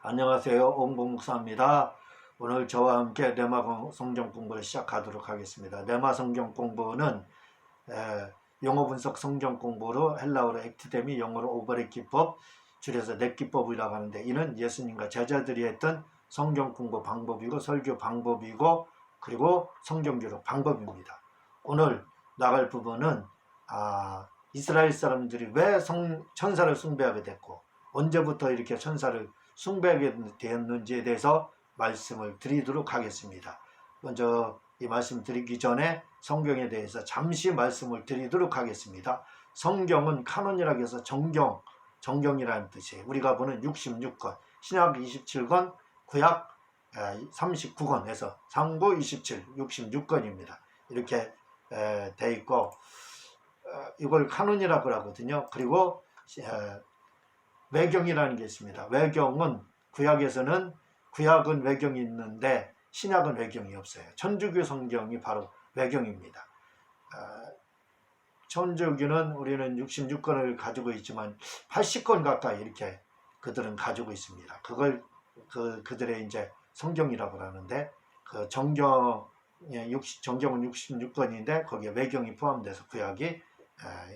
안녕하세요. 옹봉 목사입니다. 오늘 저와 함께 레마 성경 공부를 시작하도록 하겠습니다. 레마 성경 공부는 영어 분석 성경 공부로 헬라어로 액트데미, 영어로 오버랩 기법, 줄여서 넷 기법이라고 하는데, 이는 예수님과 제자들이 했던 성경 공부 방법이고 설교 방법이고 그리고 성경 교육 방법입니다. 오늘 나갈 부분은 이스라엘 사람들이 왜 천사를 숭배하게 됐고 언제부터 이렇게 천사를 숭배하게 되었는지에 대해서 말씀을 드리도록 하겠습니다. 먼저 이 말씀 드리기 전에 성경에 대해서 잠시 말씀을 드리도록 하겠습니다. 성경은 카논이라고 해서 정경이라는 뜻이에요. 우리가 보는 66권, 신약 27권, 구약 39권에서 상부 27, 66권입니다. 이렇게 돼 있고, 이걸 카논이라고 하거든요. 그리고 외경이라는 게 있습니다. 외경은 구약은 외경이 있는데 신약은 외경이 없어요. 천주교 성경이 바로 외경입니다. 천주교는 우리는 66권을 가지고 있지만 80권 가까이 이렇게 그들은 가지고 있습니다. 그걸 그들의 이제 성경이라고 하는데, 그 정경은 66권인데 거기에 외경이 포함돼서 구약이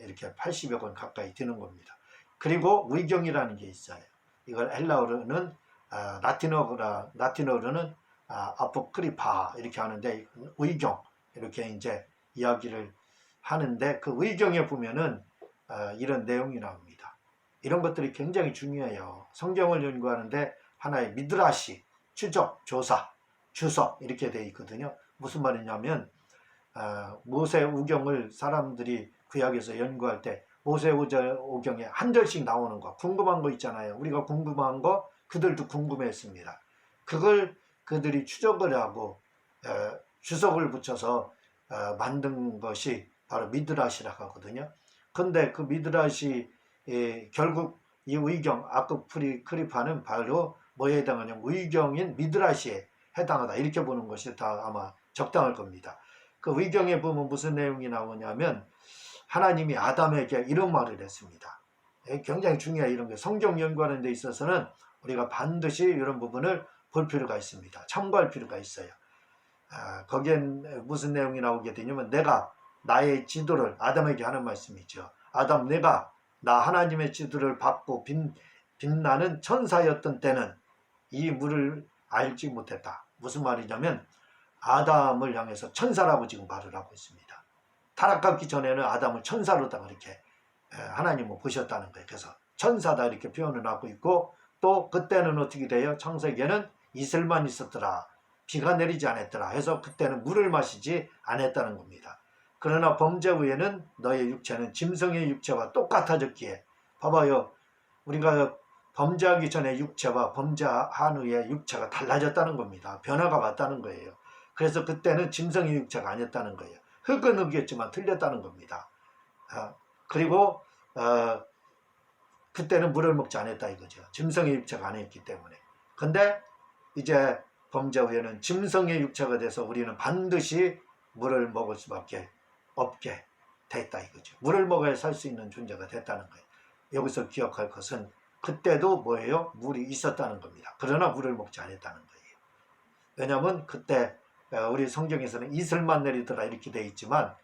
이렇게 80여 권 가까이 되는 겁니다. 그리고 의경이라는 게 있어요. 이걸 헬라어로는 라틴어로는 아포크리파 이렇게 하는데, 의경 이렇게 이제 이야기를 하는데, 그 의경에 보면은 이런 내용이 나옵니다. 이런 것들이 굉장히 중요해요. 성경을 연구하는데 하나의 미드라시, 추적, 조사, 주석 이렇게 되어 있거든요. 무슨 말이냐면 모세 우경을 사람들이 구약에서 연구할 때 모세 오경에 한 절씩 나오는 거, 궁금한 거 있잖아요. 우리가 궁금한 거 그들도 궁금했습니다. 그걸 그들이 추적을 하고 주석을 붙여서 만든 것이 바로 미드라시라고 하거든요. 근데 그 미드라시 결국 이 의경 아크크리파는 바로 뭐에 해당하냐면 의경인 미드라시에 해당하다, 이렇게 보는 것이 다 아마 적당할 겁니다. 그 의경에 보면 무슨 내용이 나오냐면 하나님이 아담에게 이런 말을 했습니다. 굉장히 중요해요. 이런 게 성경 연구하는 데 있어서는 우리가 반드시 이런 부분을 볼 필요가 있습니다. 참고할 필요가 있어요. 거기엔 무슨 내용이 나오게 되냐면, 내가 나의 지도를, 아담에게 하는 말씀이죠. 아담, 내가 나 하나님의 지도를 받고 빛나는 천사였던 때는 이 물을 알지 못했다. 무슨 말이냐면 아담을 향해서 천사라고 지금 말을 하고 있습니다. 타락하기 전에는 아담을 천사로다가 이렇게 하나님은 보셨다는 거예요. 그래서 천사다 이렇게 표현을 하고 있고, 또 그때는 어떻게 돼요? 창세기에는 이슬만 있었더라, 비가 내리지 않았더라 해서 그때는 물을 마시지 않았다는 겁니다. 그러나 범죄 후에는 너의 육체는 짐승의 육체와 똑같아졌기에, 봐봐요, 우리가 범죄하기 전에 육체와 범죄한 후에 육체가 달라졌다는 겁니다. 변화가 왔다는 거예요. 그래서 그때는 짐승의 육체가 아니었다는 거예요. 흙은 흙이었지만 틀렸다는 겁니다. 그리고 그때는 물을 먹지 않았다 이거죠. 짐승의 육체가 아니었기 때문에. 근데 이제 범죄 후에는 짐승의 육체가 돼서 우리는 반드시 물을 먹을 수밖에 없게 됐다 이거죠. 물을 먹어야 살 수 있는 존재가 됐다는 거예요. 여기서 기억할 것은 그때도 뭐예요? 물이 있었다는 겁니다. 그러나 물을 먹지 않았다는 거예요. 왜냐하면 그때 우리 성경에서는 이슬만 내리더라 이렇게 되어 있지만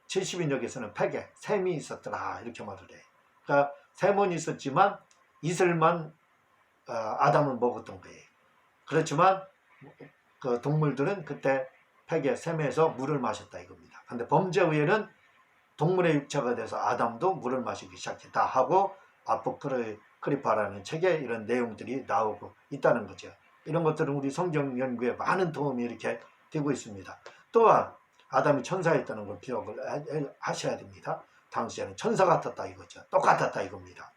70인역에서는 팩에 샘이 있었더라 이렇게 말을 해요. 그러니까 샘은 있었지만 이슬만 아담은 먹었던 거예요. 그렇지만 그 동물들은 그때 팩에 샘에서 물을 마셨다 이겁니다. 근데 범죄 후에는 동물의 육체가 돼서 아담도 물을 마시기 시작했다 하고 아포크리파라는 책에 이런 내용들이 나오고 있다는 거죠. 이런 것들은 우리 성경 연구에 많은 도움이 이렇게 되고 있습니다. 또한 아담이 천사였다는 걸 기억을 하셔야 됩니다. 당시에는 천사 같았다 이거죠. 똑같았다 이겁니다.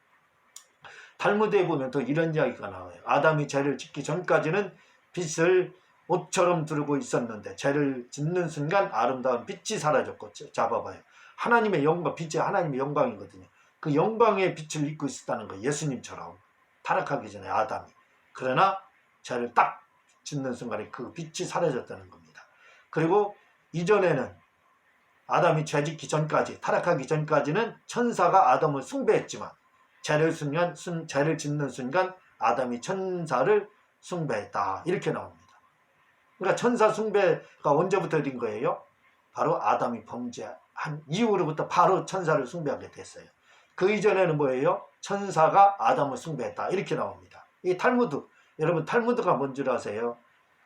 탈무드에 보면 또 이런 이야기가 나와요. 아담이 죄를 짓기 전까지는 빛을 옷처럼 두르고 있었는데 죄를 짓는 순간 아름다운 빛이 사라졌고, 잡아봐요. 하나님의 영광, 빛이 하나님의 영광이거든요. 그 영광의 빛을 입고 있었다는 거예요. 예수님처럼 타락하기 전에 아담이. 그러나 죄를 딱 짓는 순간에 그 빛이 사라졌다는 겁니다. 그리고 이전에는 아담이 죄짓기 전까지, 타락하기 전까지는 천사가 아담을 숭배했지만 죄를 짓는 순간 아담이 천사를 숭배했다. 이렇게 나옵니다. 그러니까 천사 숭배가 언제부터 된 거예요? 바로 아담이 범죄한 이후로부터 바로 천사를 숭배하게 됐어요. 그 이전에는 뭐예요? 천사가 아담을 숭배했다. 이렇게 나옵니다. 이 탈무드, 여러분 탈무드가 뭔지 아세요?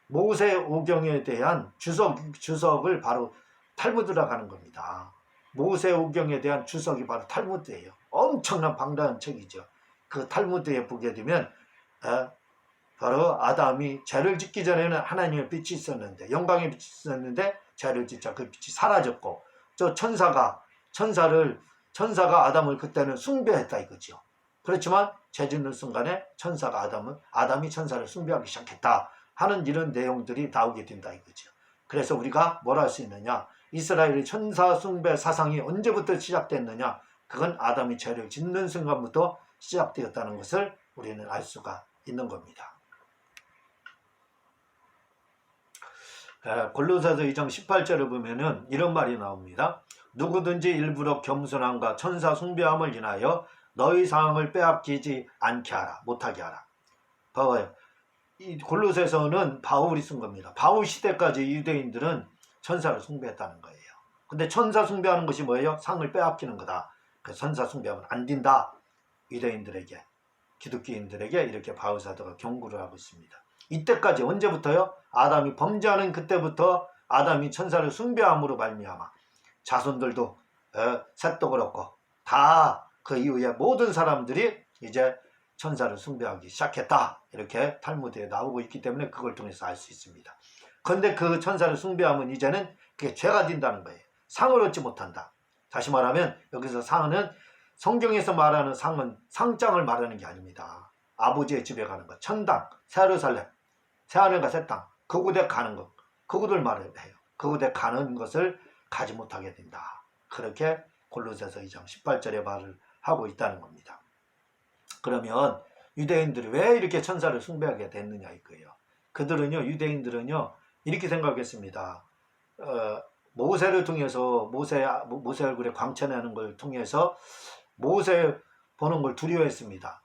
모세 오경에 대한 주석을 바로 탈무드라고 하는 겁니다. 모세 오경에 대한 주석이 바로 탈무드예요. 엄청난 방대한 책이죠. 그 탈무드에 보게 되면 바로 아담이 죄를 짓기 전에는 하나님의 빛이 있었는데, 영광의 빛이 있었는데 죄를 짓자 그 빛이 사라졌고, 저 천사가 아담을 그때는 숭배했다 이거죠. 그렇지만 죄 짓는 순간에 아담이 천사를 숭배하기 시작했다 하는 이런 내용들이 나오게 된다 이거죠. 그래서 우리가 뭘 할 수 있느냐? 이스라엘의 천사 숭배 사상이 언제부터 시작됐느냐? 그건 아담이 죄를 짓는 순간부터 시작되었다는 것을 우리는 알 수가 있는 겁니다. 골로새서 2장 18절을 보면은 이런 말이 나옵니다. 누구든지 일부러 겸손함과 천사 숭배함을 인하여 너희 상을 빼앗기지 않게 하라, 못하게 하라. 봐봐요. 이 골로새서는 바울이 쓴 겁니다. 바울 시대까지 유대인들은 천사를 숭배했다는 거예요. 근데 천사 숭배하는 것이 뭐예요? 상을 빼앗기는 거다. 그래서 천사 숭배하면 안 된다. 유대인들에게, 기독교인들에게 이렇게 바울 사도가 경고를 하고 있습니다. 이때까지 언제부터요? 아담이 범죄하는 그때부터 아담이 천사를 숭배함으로 말미암아 자손들도 셋도 그렇고 다 그 이후에 모든 사람들이 이제 천사를 숭배하기 시작했다. 이렇게 탈무드에 나오고 있기 때문에 그걸 통해서 알 수 있습니다. 그런데 그 천사를 숭배하면 이제는 그게 죄가 된다는 거예요. 상을 얻지 못한다. 다시 말하면 여기서 상은 성경에서 말하는 상은 상장을 말하는 게 아닙니다. 아버지의 집에 가는 것, 천당, 새예루살렘, 새하늘과 새 땅, 그곳에 가는 것, 그곳을 말해요. 그곳에 가는 것을 가지 못하게 된다. 그렇게 골로새서 2장 18절에 말을 하고 있다는 겁니다. 그러면 유대인들이 왜 이렇게 천사를 숭배하게 됐느냐 이거예요. 유대인들은요 이렇게 생각했습니다. 모세를 통해서 모세 얼굴에 광채나는 걸 통해서 모세 보는 걸 두려워했습니다.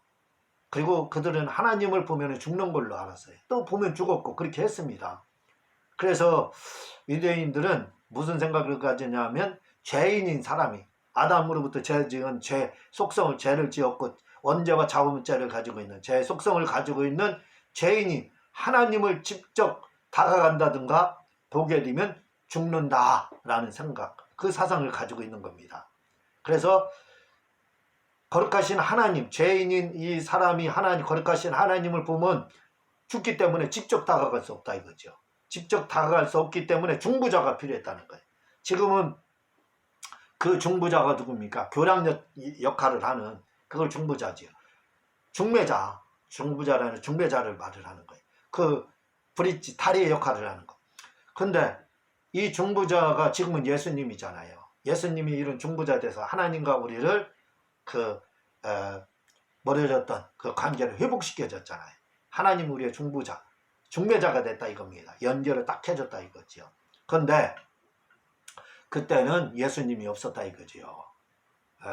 그리고 그들은 하나님을 보면 죽는 걸로 알았어요. 또 보면 죽었고 그렇게 했습니다. 그래서 유대인들은 무슨 생각을 가졌냐면 죄인인 사람이 아담으로부터 죄지은 죄 속성을 죄를 지었고 원죄와 자범죄를 가지고 있는 죄 속성을 가지고 있는 죄인이 하나님을 직접 다가간다든가 보게 되면 죽는다라는 생각, 그 사상을 가지고 있는 겁니다. 그래서 거룩하신 하나님, 죄인인 이 사람이 거룩하신 하나님을 보면 죽기 때문에 직접 다가갈 수 없다 이거죠. 직접 다가갈 수 없기 때문에 중보자가 필요했다는 거예요. 지금은 그 중보자가 누굽니까? 교량 역할을 하는 그걸 중보자지요. 중보자라는 중매자를 말을 하는 거예요. 그 브릿지, 다리의 역할을 하는 거. 근데 이 중보자가 지금은 예수님이잖아요. 예수님이 이런 중보자 돼서 하나님과 우리를 멀어졌던 그 관계를 회복시켜줬잖아요. 하나님 우리의 중보자, 중매자가 됐다 이겁니다. 연결을 딱 해줬다 이거지요. 그런데 그때는 예수님이 없었다 이거지요.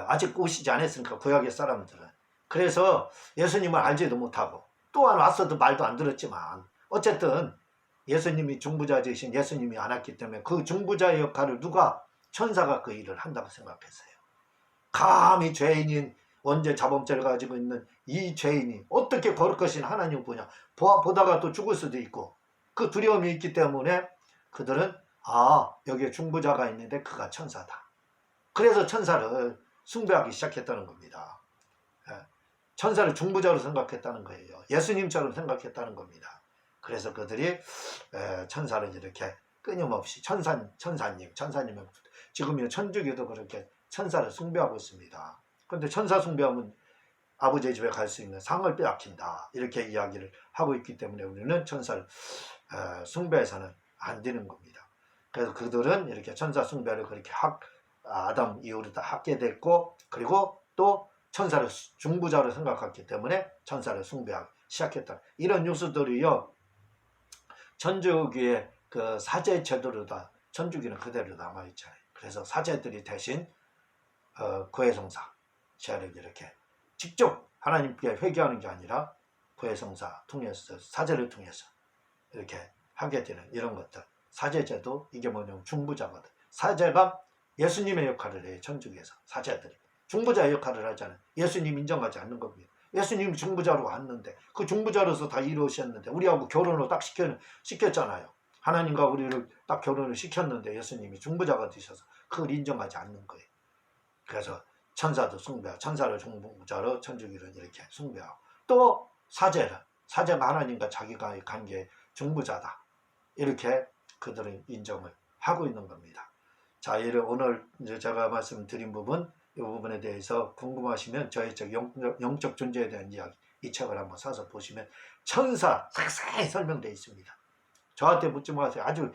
아직 오시지 않았으니까 구약의 사람들은. 그래서 예수님을 알지도 못하고 또한 왔어도 말도 안 들었지만 어쨌든 예수님이 중보자이신 예수님이 안 왔기 때문에 그 중보자의 역할을 천사가 그 일을 한다고 생각했어요. 감히 죄인인 원죄 자범죄를 가지고 있는 이 죄인이 어떻게 거룩하신 하나님 보냐, 보다가 또 죽을 수도 있고 그 두려움이 있기 때문에 그들은 여기에 중보자가 있는데 그가 천사다. 그래서 천사를 숭배하기 시작했다는 겁니다. 천사를 중보자로 생각했다는 거예요. 예수님처럼 생각했다는 겁니다. 그래서 그들이 천사를 이렇게 끊임없이 천사님은 지금은 천주교도 그렇게 천사를 숭배하고 있습니다. 그런데 천사 숭배하면 아버지의 집에 갈 수 있는 상을 빼앗긴다 이렇게 이야기를 하고 있기 때문에 우리는 천사를 숭배해서는 안 되는 겁니다. 그래서 그들은 이렇게 천사 숭배를 그렇게 아담 이후로 다 하게 됐고, 그리고 또 천사를 중보자로 생각했기 때문에 천사를 숭배하기 시작했다. 이런 요소들이요 천주교의 그 사제 제도로 다 천주교는 그대로 남아있잖아요. 그래서 사제들이 대신 고해성사 죄를 이렇게 직접 하나님께 회개하는 게 아니라 구해성사 통해서 사제를 통해서 이렇게 하게 되는 이런 것들. 사제제도 이게 뭐냐면 중부자거든. 사제가 예수님의 역할을 해요. 천주교에서 사제들이 중부자 역할을 하잖아요. 예수님 인정하지 않는 겁니다. 예수님이 중부자로 왔는데 그 중부자로서 다 이루셨는데 우리하고 결혼을 딱 시켰잖아요. 하나님과 우리를 딱 결혼을 시켰는데 예수님이 중부자가 되셔서 그걸 인정하지 않는 거예요. 그래서 천사도 숭배하고 천사를 중부자로 천주교는 이렇게 숭배하고 또 사제가 하나님과 자기가의 관계의 중부자다. 이렇게 그들은 인정을 하고 있는 겁니다. 자, 오늘 이제 제가 말씀드린 부분, 이 부분에 대해서 궁금하시면 저의 영적 존재에 대한 이야기, 이 책을 한번 사서 보시면 천사 자세히 설명되어 있습니다. 저한테 묻지 마세요. 아주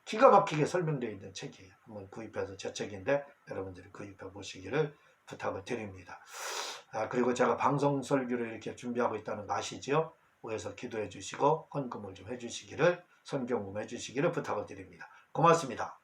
기가 막히게 설명되어 있는 책이에요. 한번 구입해서 제 책인데 여러분들이 구입해 보시기를 부탁을 드립니다. 그리고 제가 방송 설교를 이렇게 준비하고 있다는 거 아시죠? 위에서 기도해 주시고 헌금을 좀 해주시기를, 선경금 해주시기를 부탁을 드립니다. 고맙습니다.